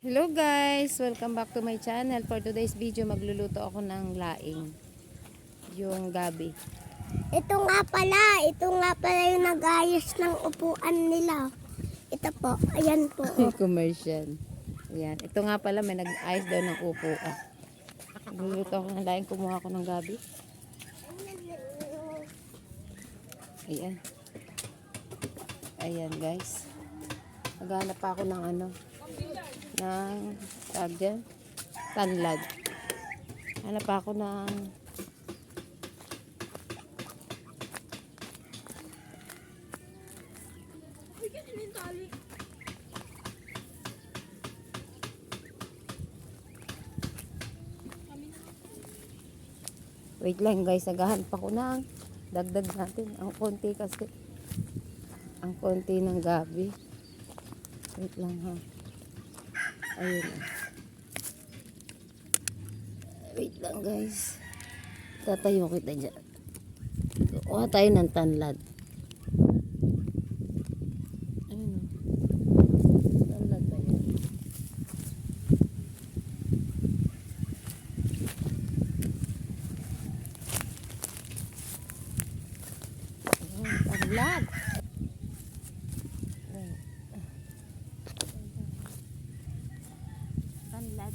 Hello guys! Welcome back to my channel. For today's video, magluluto ako ng laing. Yung gabi. Ito nga pala yung nag-ayos ng upuan nila. Ito po, ayan po. Commercial. Ayan. Ito nga pala, may nag-ayos daw ng upo. Magluluto ako ng laing. Kumuha ako ng gabi. Ayan. Ayan guys. Naghanap pa ako ng ng tawag dyan, tanlad. Hanap pa ako ng wait lang guys, naghahanap ako ng dagdag natin ang konti kasi ang konti ng gabi. Wait lang ha. Ayun. Wait lang guys. Tatayo kita dyan. Kuha tayo ng tanlad. Ayun. Tanlad ba yun? Ayun, tanlad. Tanlad.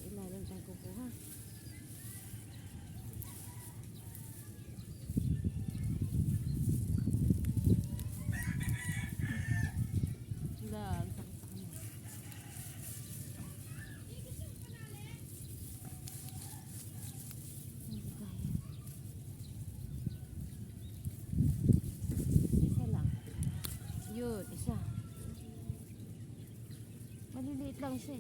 Ilalim tayo kukuha. Lag, sakit sa kanya. Hindi kaya. Isa lang. Yun, isa. Maliliit lang siya.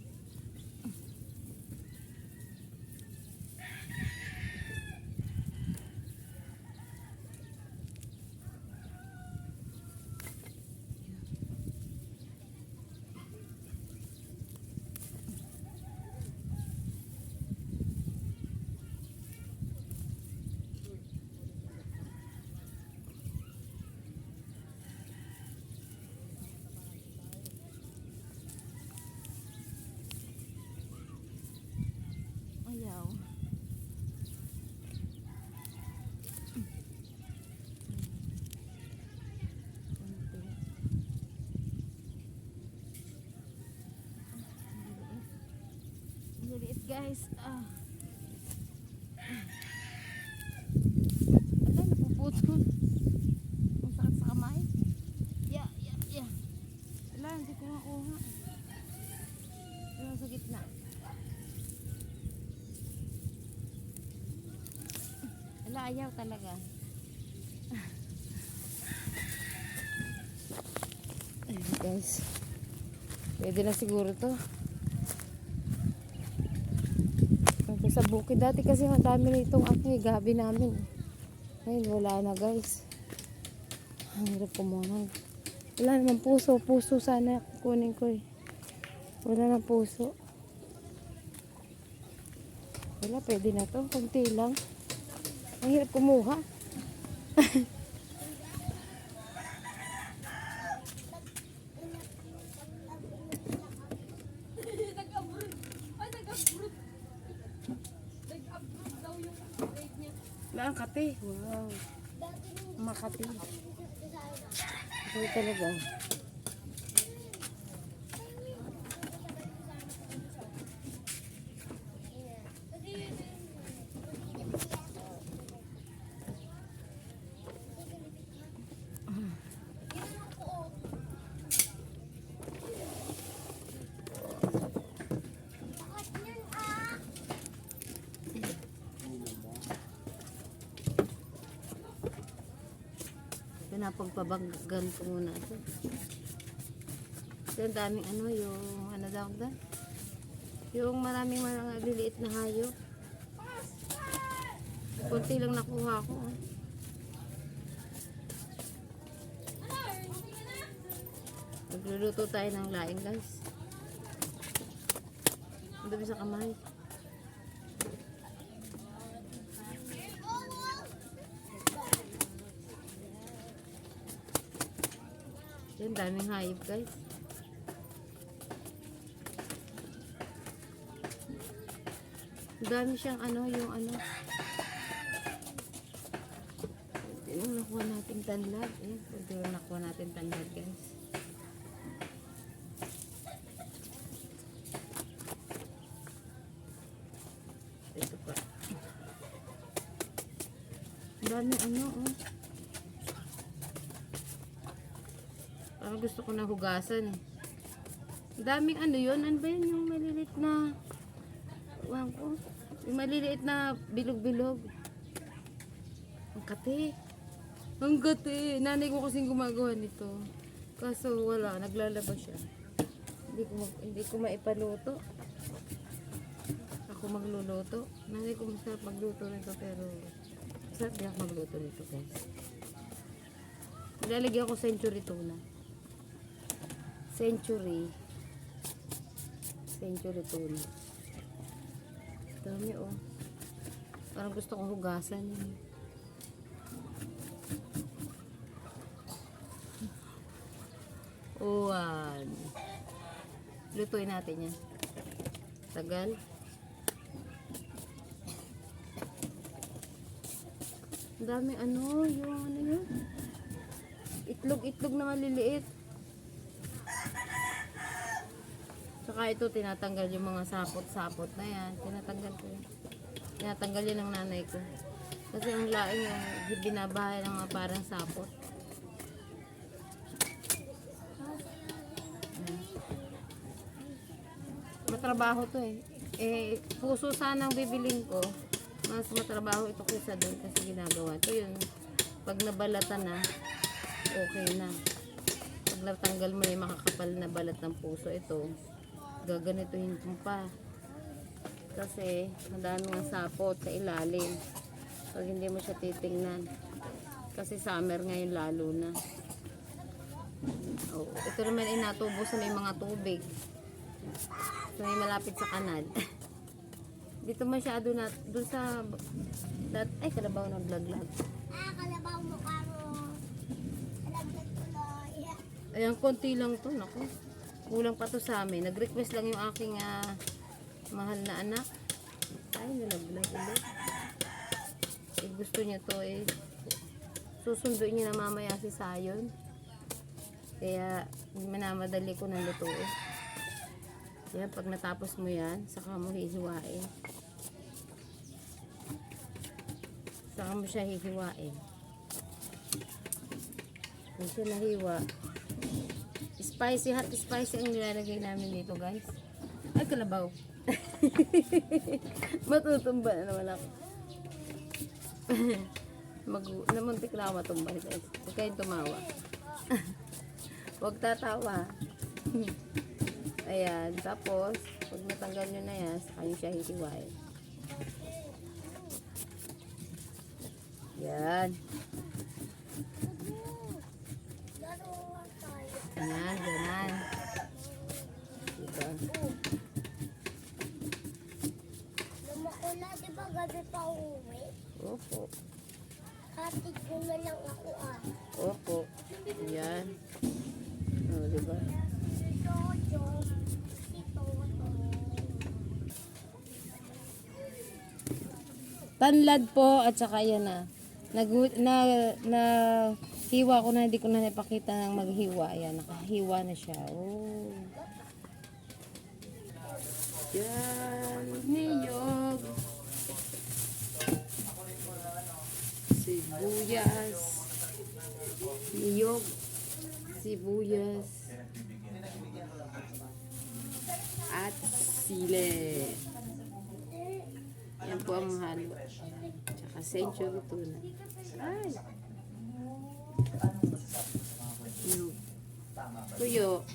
Ayaw. Liliit guys. Ala, napuputol. Ang sakit sa kamay. Yeah. Ala, hindi ko makuha. Pero sa gitna. Ala, ayaw talaga. Ayun guys. Pwede na siguro to. Sa bukid dati kasi madami na itong gabi namin. Ngayon wala na guys. Ang hirap kumuha. Wala naman puso. Puso sana kunin ko eh. Wala na puso. Wala, pwede na to. Kunti lang. Ang hirap kumuha. Wala ang kate. Wow. Makati. Ito talaga. Pinapagpabaggan ko muna ito. Kasi ang daming yung daw doon. Yung maraming mga liliit na hayop. Kunti lang nakuha ko. Nagluluto tayo ng laing guys. Ang dami sa kamay. Yan, daming hayop guys. Dami siyang ano, yung ano. Yung nakuha natin tanlad. Ayan, pwede yung nakuha natin tanlad guys. Ito pa. Dami ano, oh. Parang gusto ko na hugasan. Daming ano yun? Ano ba yun yung maliliit na... Wang ko. Yung maliliit na bilog-bilog. Ang kate. Ang kate. Nanay ko kasing gumagawa nito. Kaso wala. Naglalaba siya. Hindi ko maipaluto. Ako magluluto. Nanay ko masarap magluto nito pero masarap din ako magluto nito guys. Nilalagyan ko century tuna. Century tuna. Dami oh. Parang gusto kong hugasan yun. Uwan. Lutuin natin yan. Tagal. Dami ano, yung ano yun. Itlog na maliliit. Saka ito, tinatanggal yung mga sapot-sapot na yan. Tinatanggal ko yun. Tinatanggal yun ng nanay ko. Kasi ang laing yung binabahay ng mga parang sapot. Matrabaho to eh. Puso sana ang bibiling ko. Mas matrabaho ito kaysa doon kasi ginagawa. Ito yun. Pag nabalatan na, okay na. Pag natanggal mo yung makakapal na balat ng puso, ito, gaganituhin ko pa. Kasi, ang dami ng sapot sa ilalim. Pag hindi mo siya titingnan. Kasi summer ngayon lalo na. Oh, ito naman ay natubo sa may mga tubig. So, may malapit sa kanal. Dito masyado na, doon sa, ay, kalabaw ng vlog-vlog. Kalabaw mo ka mo. Alaglag tuloy. Ayan, konti lang to, naku. Kulang pa to sa amin. Nag-request lang yung aking mahal na anak. Ay, nalaglag ulit. Gusto niya to eh. Susunduin niya na mamaya si Sayon. Kaya, minamadali ko ng lutuin. Yan, pag natapos mo yan, saka mo hihiwain. Saka mo siya hihiwain. Kung siya nahiwa, spicy, hot spicy ang nilalagay namin dito guys. Ay, kalabaw. Matutumba na naman ako. Namuntik na ako matumba guys. Huwag kayong tumawa. Huwag tatawa. Ayan, tapos pag natanggal nyo na yan, saka nyo siya hihiwain. Yan. Ayan, ganan. Diba? Lumakula, di ba gabi pa uwi? Opo. Katig ko na lang ako Opo. Ayan. O, diba? Tanlad po at saka yan na hiwa ko na, hindi ko na napakita ng maghiwa. Ayan, nakahiwa na siya. Oh. Yan, niyog. Sibuyas. Niyog. Sibuyas. At sile. Yan po ang halo. Tsaka century tuna. Ay! Tuyo.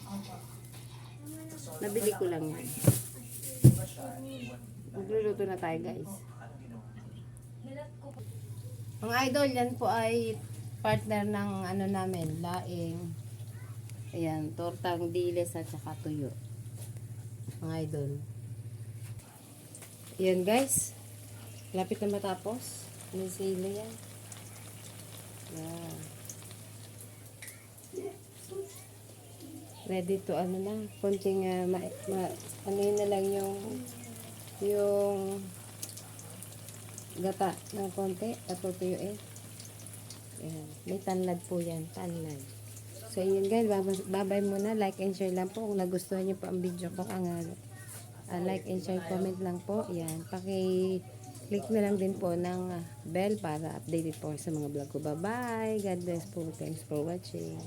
Nabili ko lang yan. Magluluto na tayo guys. Mga idol, yan po ay partner ng ano namin, laing. Ayan, tortang diles at saka tuyo. Mga idol. Ayan guys. Lapit na matapos. May sili yan. Yan. ready to ano na, konting ano yun na lang yung gata ng konti, patutuyuin. Yan. May tanlad po yan, tanlad. So, yun guys, babay muna, like and share lang po. Kung nagustuhan niyo po ang video ko, like and share, comment lang po. Yan, click na lang din po ng bell para updated po sa mga vlog ko. Bye-bye! God bless po. Thanks for watching.